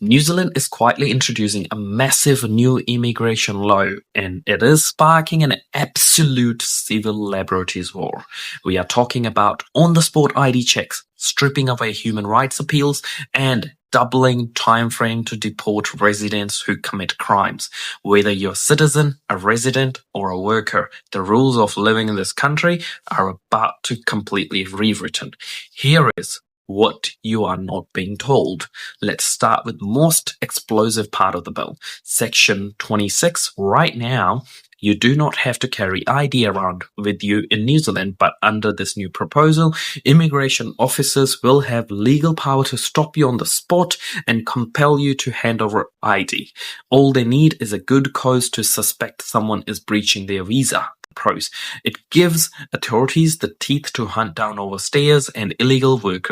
New Zealand is quietly introducing a massive new immigration law, and it is sparking an absolute civil liberties war. We are talking about on-the-spot ID checks, stripping away human rights appeals, and doubling time frame to deport residents who commit crimes. Whether you're a citizen, a resident, or a worker, the rules of living in this country are about to completely rewritten. Here is what you are not being told. Let's start with the most explosive part of the bill. Section 26. Right now, you do not have to carry ID around with you in New Zealand, but under this new proposal, immigration officers will have legal power to stop you on the spot and compel you to hand over ID. All they need is a good cause to suspect someone is breaching their visa. Pros. It gives authorities the teeth to hunt down overstayers and illegal work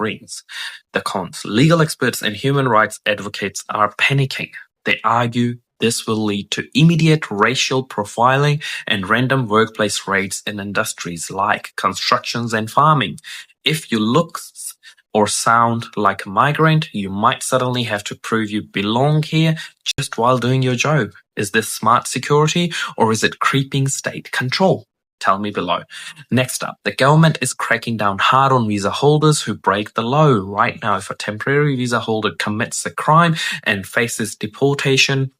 rings. The cons. Legal experts and human rights advocates are panicking. They argue this will lead to immediate racial profiling and random workplace raids in industries like constructions and farming. If you look or sound like a migrant, you might suddenly have to prove you belong here just while doing your job. Is this smart security or is it creeping state control? Tell me below. Next up, the government is cracking down hard on visa holders who break the law. Right now, if a temporary visa holder commits a crime and faces deportation,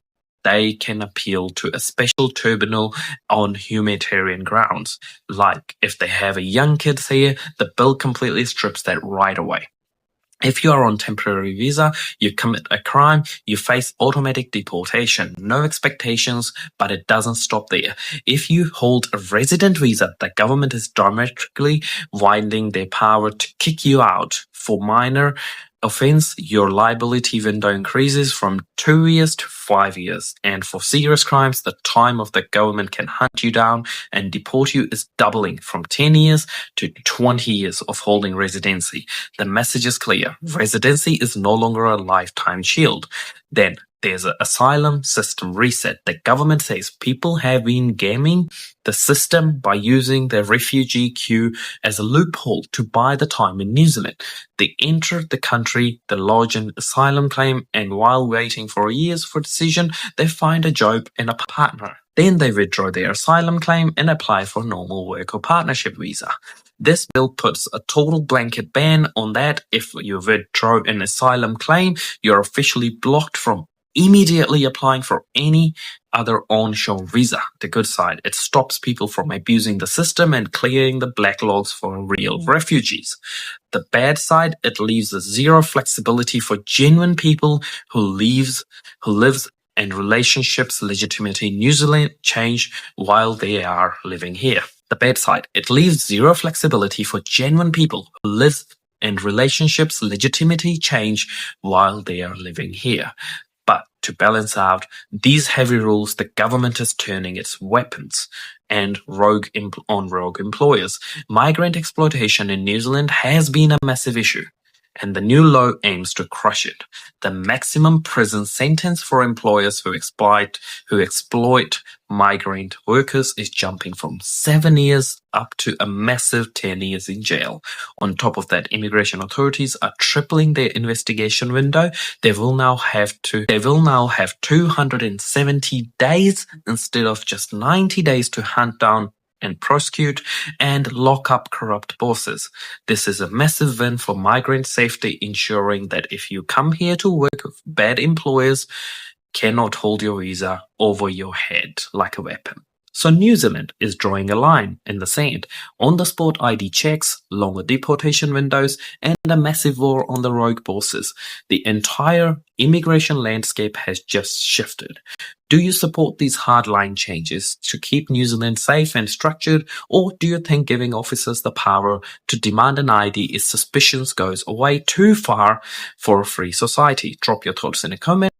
they can appeal to a special tribunal on humanitarian grounds. Like if they have a young kid here, the bill completely strips that right away. If you are on temporary visa, you commit a crime, you face automatic deportation. No expectations, but it doesn't stop there. If you hold a resident visa, the government is dramatically widening their power to kick you out. For minor offense, your liability window increases from 2 years to 5 years. And for serious crimes, the time of the government can hunt you down and deport you is doubling from 10 years to 20 years of holding residency. The message is clear. Residency is no longer a lifetime shield. Then there's an asylum system reset. The government says people have been gaming the system by using the refugee queue as a loophole to buy the time in New Zealand. They enter the country, they lodge an asylum claim, and while waiting for years for decision, they find a job and a partner. Then they withdraw their asylum claim and apply for a normal work or partnership visa. This bill puts a total blanket ban on that. If you withdraw an asylum claim, you're officially blocked from immediately applying for any other onshore visa. The good side, it stops people from abusing the system and clearing the backlogs for real refugees. The bad side, it leaves zero flexibility for genuine people who lives and relationships legitimately in New Zealand change while they are living here. The bad side, it leaves zero flexibility for genuine people who live and relationships legitimately change while they are living here. But to balance out these heavy rules, the government is turning its weapons and rogue employers. Migrant exploitation in New Zealand has been a massive issue, and the new law aims to crush it. The maximum prison sentence for employers who exploit migrant workers is jumping from 7 years up to a massive 10 years in jail. On top of that, immigration authorities are tripling their investigation window. They will now have 270 days instead of just 90 days to hunt down and prosecute and lock up corrupt bosses. This is a massive win for migrant safety, ensuring that if you come here to work, bad employers cannot hold your visa over your head like a weapon. So New Zealand is drawing a line in the sand. On-the-spot ID checks, longer deportation windows, and a massive war on the rogue bosses. The entire immigration landscape has just shifted. Do you support these hardline changes to keep New Zealand safe and structured, or do you think giving officers the power to demand an ID if suspicions goes away too far for a free society? Drop your thoughts in a comment.